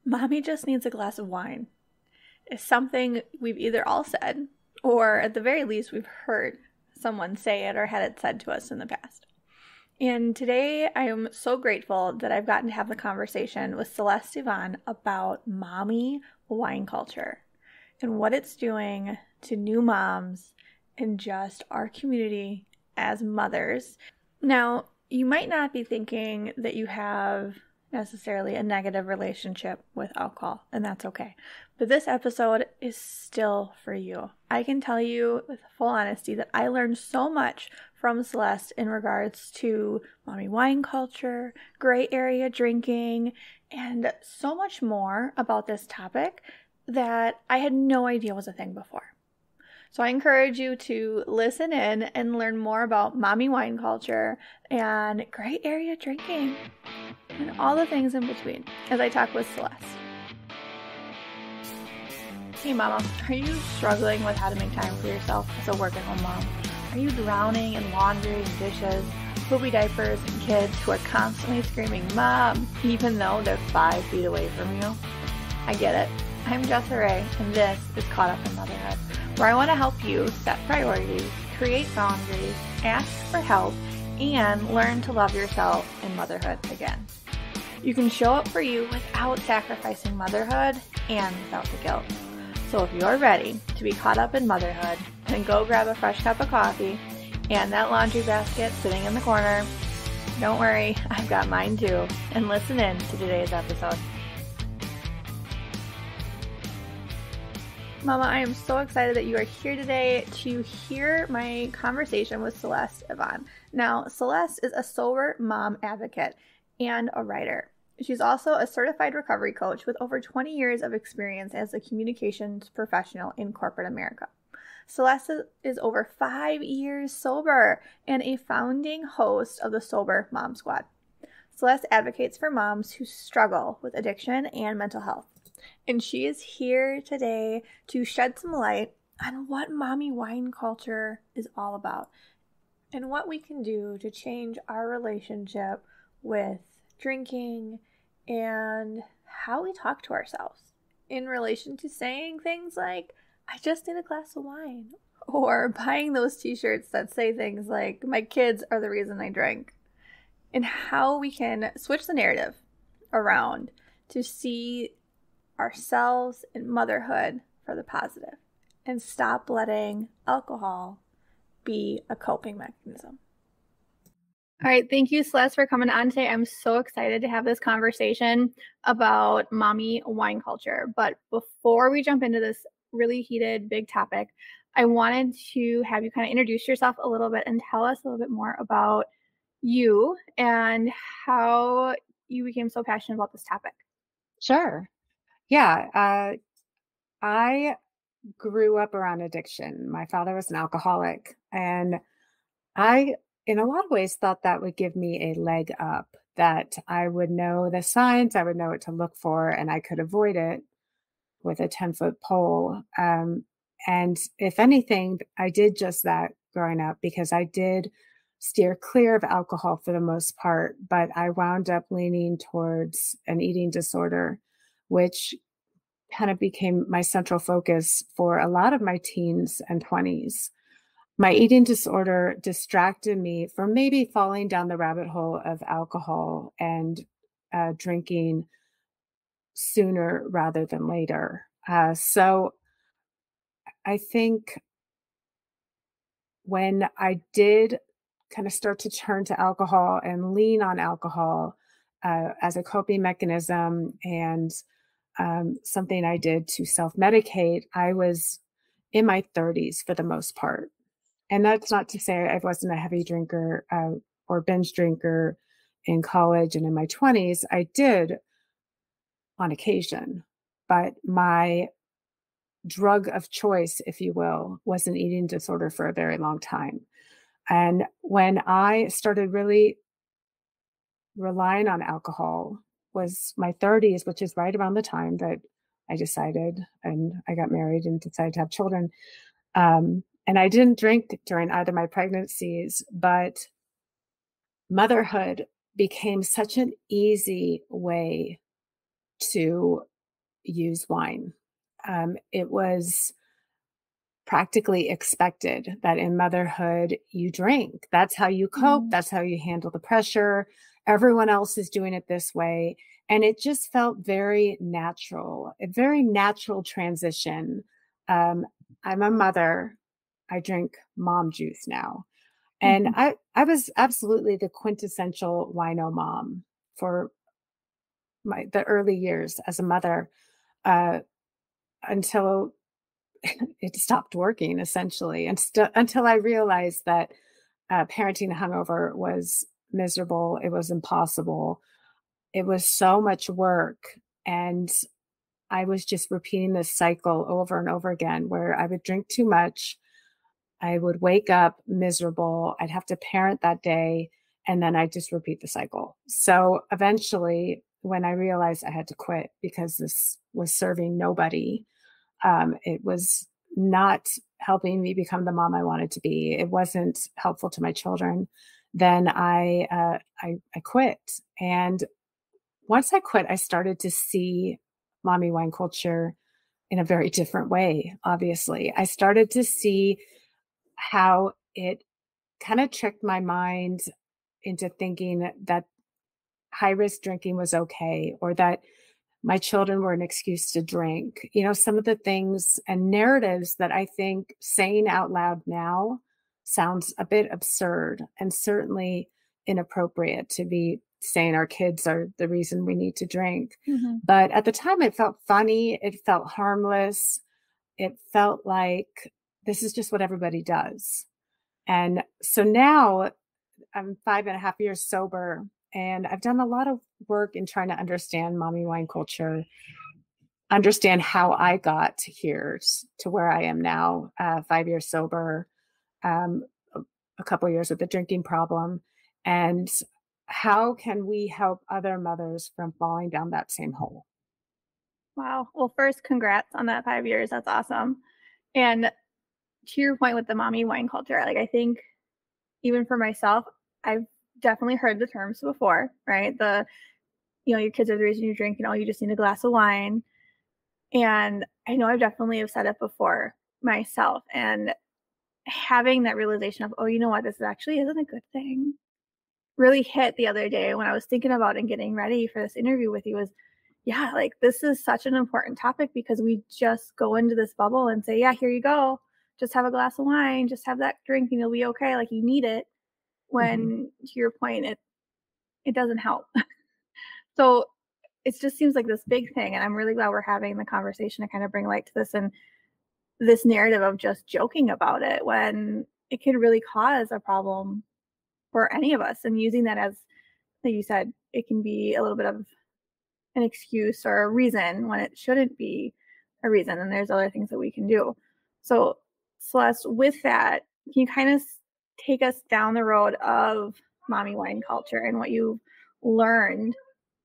Mommy just needs a glass of wine is something we've either all said, or at the very least, we've heard someone say it or had it said to us in the past. And today I am so grateful that I've gotten to have the conversation with Celeste Yvonne about mommy wine culture and what it's doing to new moms and just our community as mothers. Now, you might not be thinking that you have necessarily a negative relationship with alcohol, and that's okay. But this episode is still for you. I can tell you with full honesty that I learned so much from Celeste in regards to mommy wine culture, gray area drinking, and so much more about this topic that I had no idea was a thing before. So I encourage you to listen in and learn more about mommy wine culture and gray area drinking and all the things in between as I talk with Celeste. Hey mama, are you struggling with how to make time for yourself as a work-at-home mom? Are you drowning in laundry and dishes, poopy diapers, and kids who are constantly screaming, Mom, even though they're 5 feet away from you? I get it. I'm Jessa Ray, and this is Caught Up in Motherhood, where I want to help you set priorities, create boundaries, ask for help, and learn to love yourself in motherhood again. You can show up for you without sacrificing motherhood and without the guilt. So if you're ready to be caught up in motherhood, then go grab a fresh cup of coffee and that laundry basket sitting in the corner. Don't worry, I've got mine too. And listen in to today's episode. Mama, I am so excited that you are here today to hear my conversation with Celeste Yvonne. Now, Celeste is a sober mom advocate and a writer. She's also a certified recovery coach with over 20 years of experience as a communications professional in corporate America. Celeste is over 5 years sober and a founding host of the Sober Mom Squad. Celeste advocates for moms who struggle with addiction and mental health. And she is here today to shed some light on what mommy wine culture is all about and what we can do to change our relationship with drinking and how we talk to ourselves in relation to saying things like, I just need a glass of wine, or buying those t-shirts that say things like, my kids are the reason I drink, and how we can switch the narrative around to see ourselves in motherhood for the positive and stop letting alcohol be a coping mechanism. All right, thank you, Celeste, for coming on today. I'm so excited to have this conversation about mommy wine culture. But before we jump into this really heated, big topic, I wanted to have you kind of introduce yourself a little bit and tell us a little bit more about you and how you became so passionate about this topic. Sure. Yeah. I grew up around addiction. My father was an alcoholic, and I, in a lot of ways, thought that would give me a leg up, that I would know the signs, I would know what to look for, and I could avoid it with a 10-foot pole. And if anything, I did just that growing up because I did steer clear of alcohol for the most part, but I wound up leaning towards an eating disorder, which kind of became my central focus for a lot of my teens and 20s. My eating disorder distracted me from maybe falling down the rabbit hole of alcohol and drinking sooner rather than later. So I think when I did kind of start to turn to alcohol and lean on alcohol as a coping mechanism and something I did to self-medicate, I was in my 30s for the most part. And that's not to say I wasn't a heavy drinker or binge drinker in college and in my 20s. I did on occasion, but my drug of choice, if you will, was an eating disorder for a very long time. And when I started really relying on alcohol was my 30s, which is right around the time that I decided and I got married and decided to have children. And I didn't drink during either my pregnancies, but motherhood became such an easy way to use wine. It was practically expected that in motherhood you drink. That's how you cope. That's how you handle the pressure. Everyone else is doing it this way. And it just felt very natural, a very natural transition. I'm a mother. I drink mom juice now. And Mhm. I was absolutely the quintessential wino mom for the early years as a mother, uh, until it stopped working essentially, and until I realized that parenting hungover was miserable. It was impossible. It was so much work. And I was just repeating this cycle over and over again where I would drink too much. I would wake up miserable. I'd have to parent that day. And then I just repeat the cycle. So eventually, when I realized I had to quit because this was serving nobody, it was not helping me become the mom I wanted to be. It wasn't helpful to my children. Then I quit. And once I quit, I started to see mommy wine culture in a very different way. Obviously, I started to see how it kind of tricked my mind into thinking that high risk drinking was okay, or that my children were an excuse to drink. You know, some of the things and narratives that I think saying out loud now sounds a bit absurd and certainly inappropriate to be saying our kids are the reason we need to drink. Mhm. But at the time, it felt funny. It felt harmless. It felt like this is just what everybody does. And so now I'm 5.5 years sober, and I've done a lot of work in trying to understand mommy wine culture, understand how I got here to where I am now, 5 years sober, um, a couple years with the drinking problem, and how can we help other mothers from falling down that same hole? Wow. Well, first, congrats on that 5 years. That's awesome. And to your point with the mommy wine culture, like I think even for myself, I've definitely heard the terms before, right? Your kids are the reason you drink, you just need a glass of wine. And I know I've definitely have said it before myself. And having that realization of, oh, you know what, this actually isn't a good thing really hit the other day when I was thinking about and getting ready for this interview with you was, yeah, like this is such an important topic because we just go into this bubble and say, yeah, here you go. Just have a glass of wine, just have that drink and you'll be okay. Like you need it. Mhm. When to your point, it doesn't help. So it just seems like this big thing. And I'm really glad we're having the conversation to kind of bring light to this and this narrative of just joking about it when it could really cause a problem for any of us. And using that as, like you said, it can be a little bit of an excuse or a reason when it shouldn't be a reason. And there's other things that we can do. So, Celeste, with that, can you kind of take us down the road of mommy wine culture and what you've learned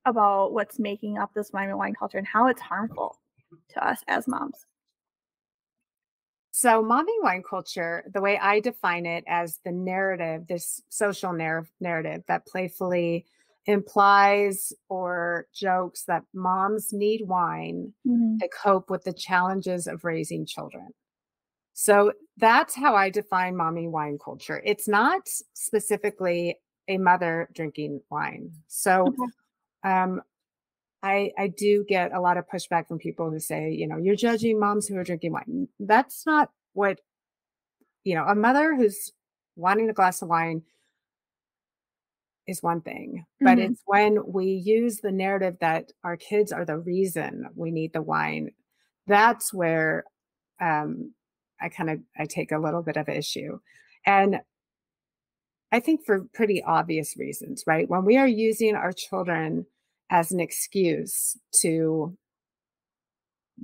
about what's making up this mommy wine culture and how it's harmful to us as moms? So, mommy wine culture, the way I define it as the narrative, this social narrative that playfully implies or jokes that moms need wine Hmm. to cope with the challenges of raising children. So, that's how I define mommy wine culture. It's not specifically a mother drinking wine. So, Okay. um, I do get a lot of pushback from people who say, you're judging moms who are drinking wine. That's not what a mother who's wanting a glass of wine is one thing, but Hmm. it's when we use the narrative that our kids are the reason we need the wine. That's where um, I take a little bit of issue, and I think for pretty obvious reasons, right? When we are using our children as an excuse to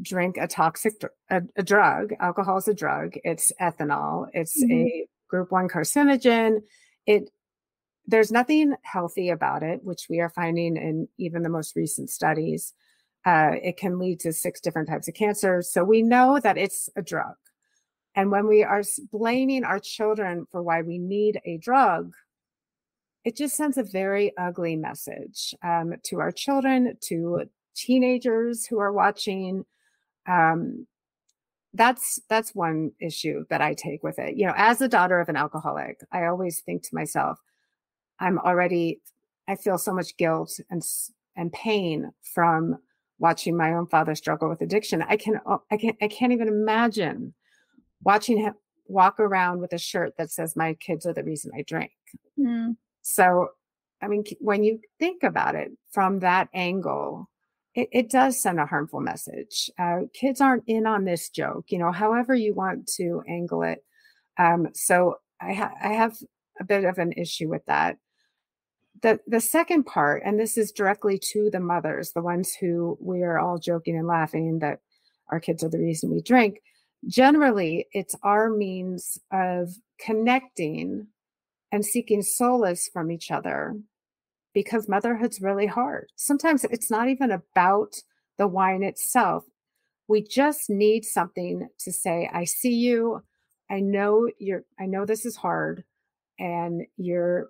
drink a toxic a drug, alcohol is a drug. It's ethanol. It's Hmm. a group 1 carcinogen. It There's nothing healthy about it, which we are finding in even the most recent studies. It can lead to 6 different types of cancer. So we know that it's a drug. And when we are blaming our children for why we need a drug, it just sends a very ugly message to our children, to teenagers who are watching. Um, that's one issue that I take with it. As a daughter of an alcoholic, I always think to myself, I'm already, I feel so much guilt and pain from watching my own father struggle with addiction. I can't even imagine watching him walk around with a shirt that says my kids are the reason I drink. Mm. So, I mean, when you think about it from that angle, it does send a harmful message. Kids aren't in on this joke, however you want to angle it. So I have a bit of an issue with that. The second part, and this is directly to the mothers, the ones who we are all joking and laughing that our kids are the reason we drink. Generally, it's our means of connecting and seeking solace from each other, because motherhood's really hard. Sometimes it's not even about the wine itself. We just need something to say, I see you. I know this is hard, and you're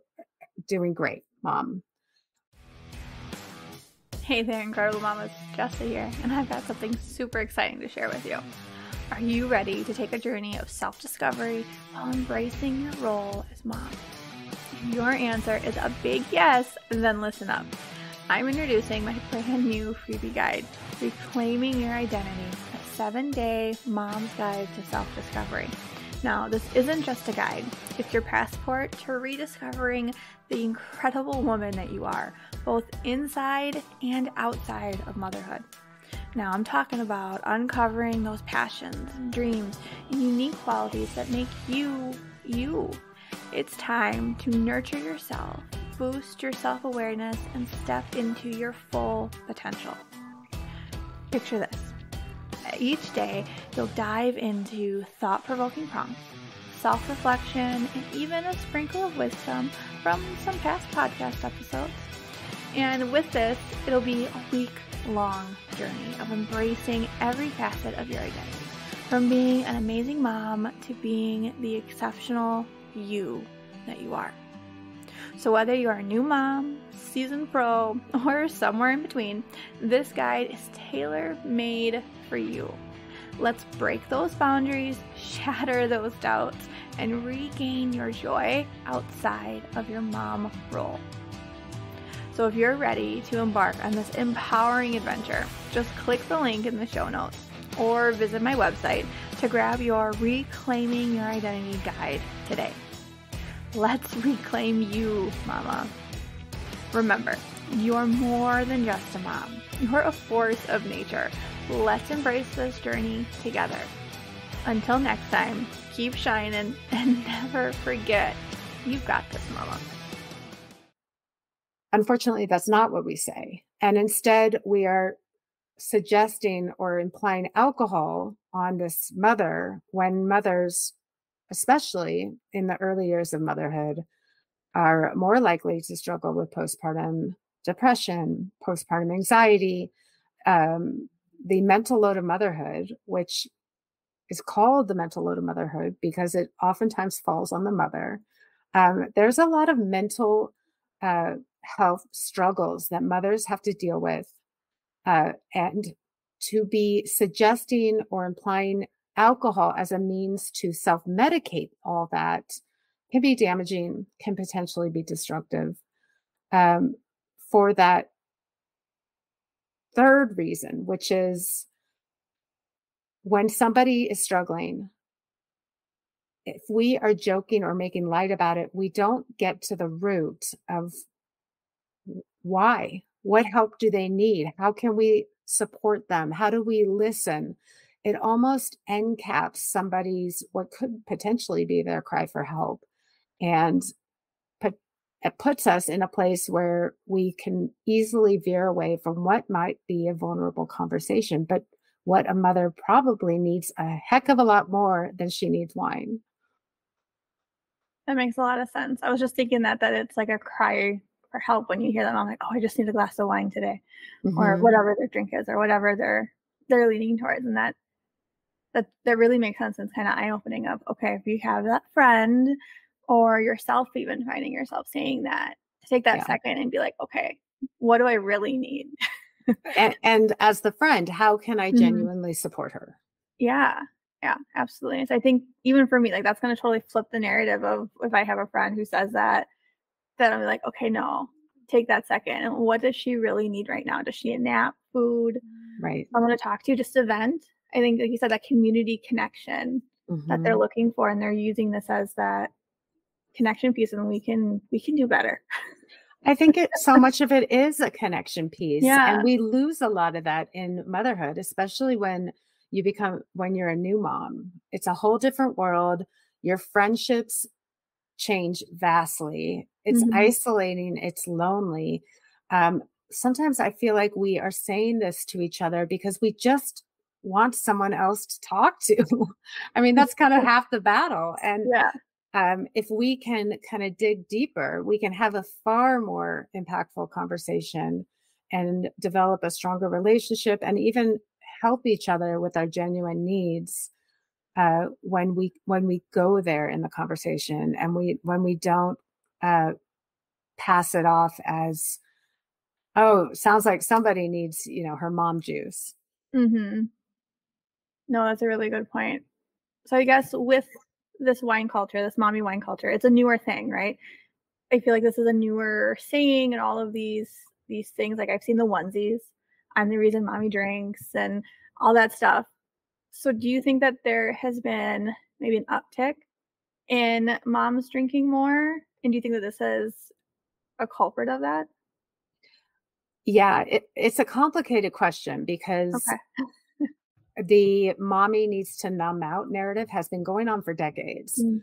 doing great, Mom. Hey there, Incredible Mamas, Jessa here, and I've got something super exciting to share with you. Are you ready to take a journey of self-discovery while embracing your role as mom? If your answer is a big yes, then listen up. I'm introducing my brand new freebie guide, Reclaiming Your Identity, a 7-day mom's guide to self-discovery. Now, this isn't just a guide. It's your passport to rediscovering the incredible woman that you are, both inside and outside of motherhood. Now, I'm talking about uncovering those passions and dreams and unique qualities that make you, you. It's time to nurture yourself, boost your self-awareness, and step into your full potential. Picture this. Each day, you'll dive into thought-provoking prompts, self-reflection, and even a sprinkle of wisdom from some past podcast episodes. And with this, it'll be a week-long journey of embracing every facet of your identity, from being an amazing mom to being the exceptional you that you are. So whether you are a new mom, seasoned pro, or somewhere in between, this guide is tailor-made for you. Let's break those boundaries, shatter those doubts, and regain your joy outside of your mom role. So if you're ready to embark on this empowering adventure, just click the link in the show notes or visit my website to grab your Reclaiming Your Identity guide today. Let's reclaim you, mama. Remember, you're more than just a mom. You're a force of nature. Let's embrace this journey together. Until next time, keep shining and never forget, you've got this, mama. Unfortunately, that's not what we say. And instead, we are suggesting or implying alcohol on this mother when mothers, especially in the early years of motherhood, are more likely to struggle with postpartum depression, postpartum anxiety, the mental load of motherhood, which is called the mental load of motherhood because it oftentimes falls on the mother. There's a lot of mental health struggles that mothers have to deal with. And to be suggesting or implying alcohol as a means to self-medicate all that can be damaging, can potentially be destructive. For that third reason, which is when somebody is struggling, if we are joking or making light about it, we don't get to the root of why. What help do they need? How can we support them? How do we listen? It almost encaps somebody's, what could potentially be their cry for help. And it puts us in a place where we can easily veer away from what might be a vulnerable conversation, but what a mother probably needs a heck of a lot more than she needs wine. That makes a lot of sense. I was just thinking that it's like a cry for help when you hear them. I'm like, oh, I just need a glass of wine today, or whatever their drink is, or whatever they're leaning towards, and that really makes sense. And it's kind of eye opening. Of okay, if you have that friend or yourself, even finding yourself saying that, to take that second and be like, okay, what do I really need? And as the friend, how can I Mhm. genuinely support her? Yeah. Yeah, absolutely. So I think even for me, like that's gonna totally flip the narrative of if I have a friend who says that, then I'm like, okay, no, take that second. And what does she really need right now? Does she need a nap, food, Right. someone to talk to, just a vent? I think, like you said, that community connection that they're Hmm. looking for, and they're using this as that connection piece, and we can do better. I think so much of it is a connection piece, and Yeah. we lose a lot of that in motherhood, especially when you're a new mom. It's a whole different world. Your friendships change vastly. It's Mhm. isolating, it's lonely. Um, Sometimes I feel like we are saying this to each other because we just want someone else to talk to. I mean, that's kind of half the battle. And Yeah. if we can kind of dig deeper, we can have a far more impactful conversation and develop a stronger relationship and even help each other with our genuine needs when we go there in the conversation, and when we don't uh, pass it off as, oh, sounds like somebody needs her mom juice. Mhm. No, that's a really good point. So I guess with this wine culture, this mommy wine culture, it's a newer thing, right? I feel like this is a newer saying and all of these things. Like I've seen the onesies, I'm the reason mommy drinks and all that stuff. So do you think that there has been maybe an uptick in moms drinking more? And do you think that this is a culprit of that? Yeah, it's a complicated question because Okay. the mommy needs to numb out narrative has been going on for decades. Mm.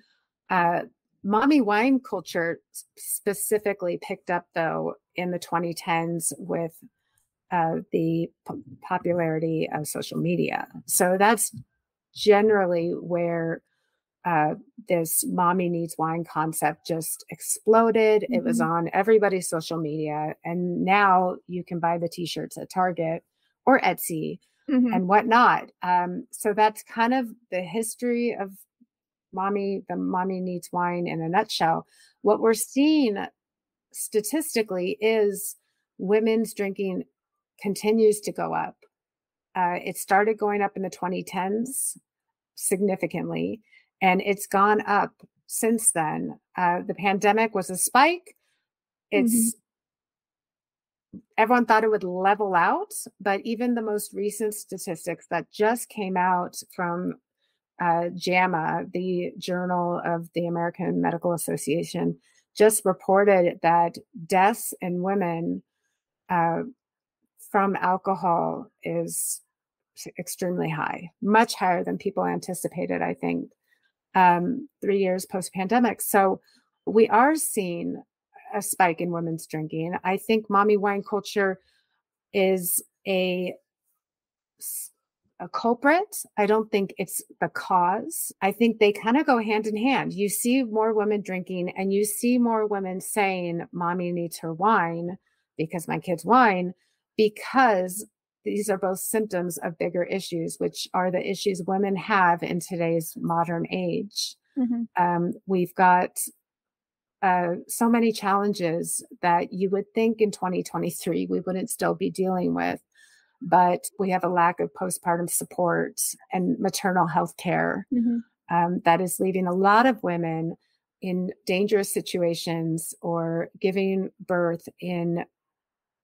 uh, Mommy wine culture specifically picked up though in the 2010s with the popularity of social media. So that's generally where uh, this mommy needs wine concept just exploded. It was Mhm. on everybody's social media. And now you can buy the t-shirts at Target or Etsy Mhm. and whatnot. So that's kind of the history of the mommy needs wine in a nutshell. What we're seeing statistically is women's drinking continues to go up. It started going up in the 2010s significantly, and it's gone up since then. The pandemic was a spike. Mhm. It's Everyone thought it would level out, but even the most recent statistics that just came out from JAMA, the Journal of the American Medical Association, just reported that deaths in women uh, from alcohol is extremely high, much higher than people anticipated, I think, 3 years post pandemic. So we are seeing a spike in women's drinking. I think mommy wine culture is a culprit. I don't think it's the cause. I think they kind of go hand in hand. You see more women drinking and you see more women saying, mommy needs her wine because my kid's wine, because these are both symptoms of bigger issues, which are the issues women have in today's modern age. Mhm. We've got so many challenges that you would think in 2023 we wouldn't still be dealing with, but we have a lack of postpartum support and maternal health care Mhm. that is leaving a lot of women in dangerous situations or giving birth in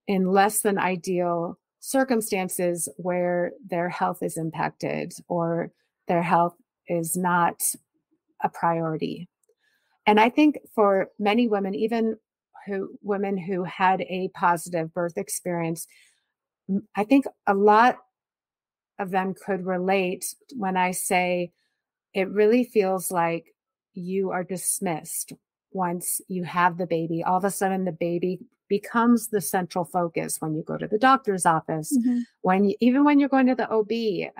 less than ideal circumstances where their health is impacted or their health is not a priority. And I think for many women, even women who had a positive birth experience, I think a lot of them could relate when I say it really feels like you are dismissed once you have the baby. All of a sudden, the baby becomes the central focus when you go to the doctor's office. Mhm. Even when you're going to the OB,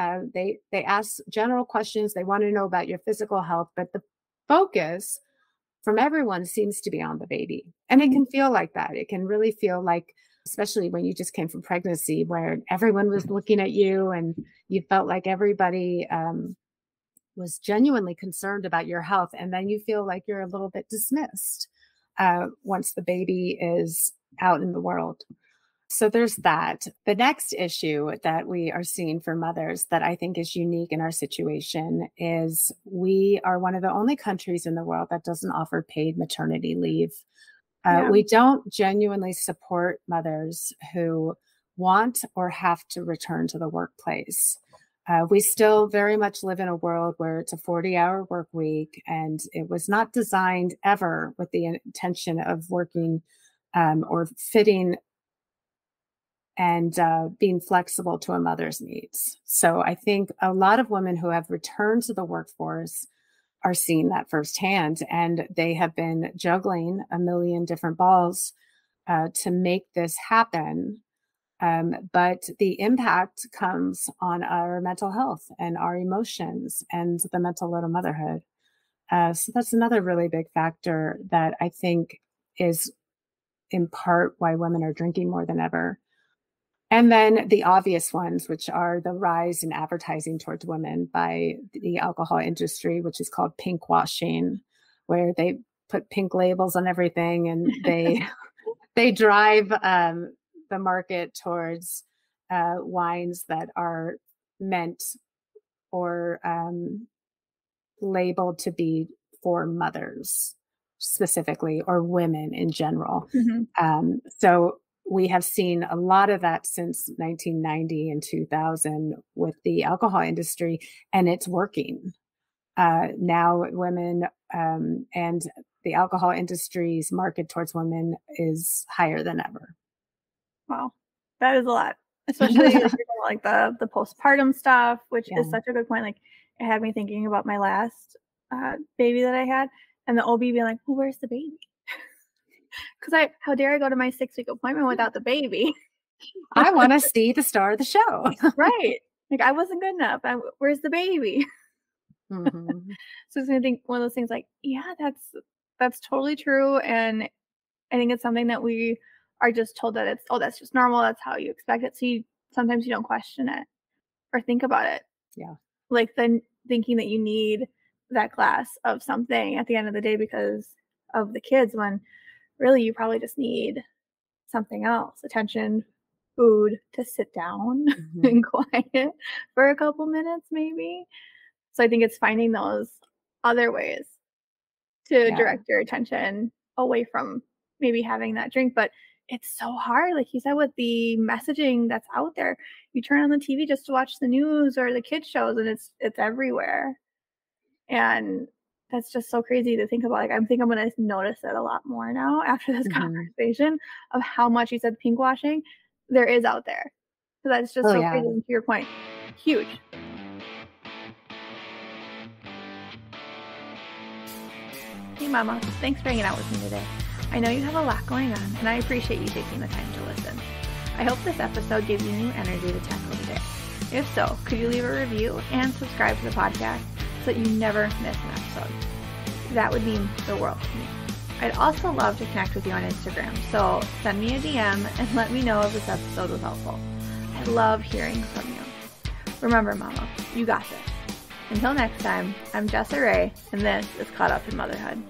they ask general questions. They want to know about your physical health, but the focus from everyone seems to be on the baby. And it Mhm. can feel like that. It can really feel like, especially when you just came from pregnancy, where everyone was looking at you and you felt like everybody was genuinely concerned about your health. And then you feel like you're a little bit dismissed once the baby is out in the world. So there's that. The next issue that we are seeing for mothers that I think is unique in our situation is we are one of the only countries in the world that doesn't offer paid maternity leave. Yeah. We don't genuinely support mothers who want or have to return to the workplace. We still very much live in a world where it's a 40-hour work week, and it was not designed ever with the intention of working or fitting and being flexible to a mother's needs. So I think a lot of women who have returned to the workforce are seeing that firsthand, and they have been juggling a million different balls to make this happen. But the impact comes on our mental health and our emotions and the mental load of motherhood. So that's another really big factor that I think is in part why women are drinking more than ever. And then the obvious ones, which are the rise in advertising towards women by the alcohol industry, which is called pink washing, where they put pink labels on everything and they drive the market towards wines that are meant or labeled to be for mothers specifically, or women in general. So we have seen a lot of that since 1990 and 2000 with the alcohol industry, and it's working. Now women and the alcohol industry's market towards women is higher than ever. Wow, that is a lot, especially like the postpartum stuff, which is such a good point. Like, it had me thinking about my last baby that I had, and the OB being like, "Well, where's the baby?" Because how dare I go to my 6-week appointment without the baby? I want to see the star of the show. Right. Like, I wasn't good enough. Where's the baby? Mm-hmm. So it's gonna think one of those things like, yeah, that's totally true. And I think it's something that we are just told that that's just normal. That's how you expect it. So sometimes you don't question it or think about it. Yeah. Like then thinking that you need that glass of something at the end of the day because of the kids, when really you probably just need something else, attention, food, to sit down and quiet for a couple minutes maybe. So I think it's finding those other ways to direct your attention away from maybe having that drink. But it's so hard, like you said, with the messaging that's out there. You turn on the TV just to watch the news or the kids shows, and it's everywhere. And that's just so crazy to think about. Like, I think I'm going to notice it a lot more now after this conversation of how much you said pink washing there is out there. So that's just so crazy. And to your point, huge. Hey, Mama. Thanks for hanging out with me today. I know you have a lot going on, and I appreciate you taking the time to listen. I hope this episode gives you new energy to tackle today. If so, could you leave a review and subscribe to the podcast so that you never miss an episode? That would mean the world to me. I'd also love to connect with you on Instagram, so send me a DM and let me know if this episode was helpful. I love hearing from you. Remember, Mama, you got this. Until next time, I'm Jessa Ray, and this is Caught Up in Motherhood.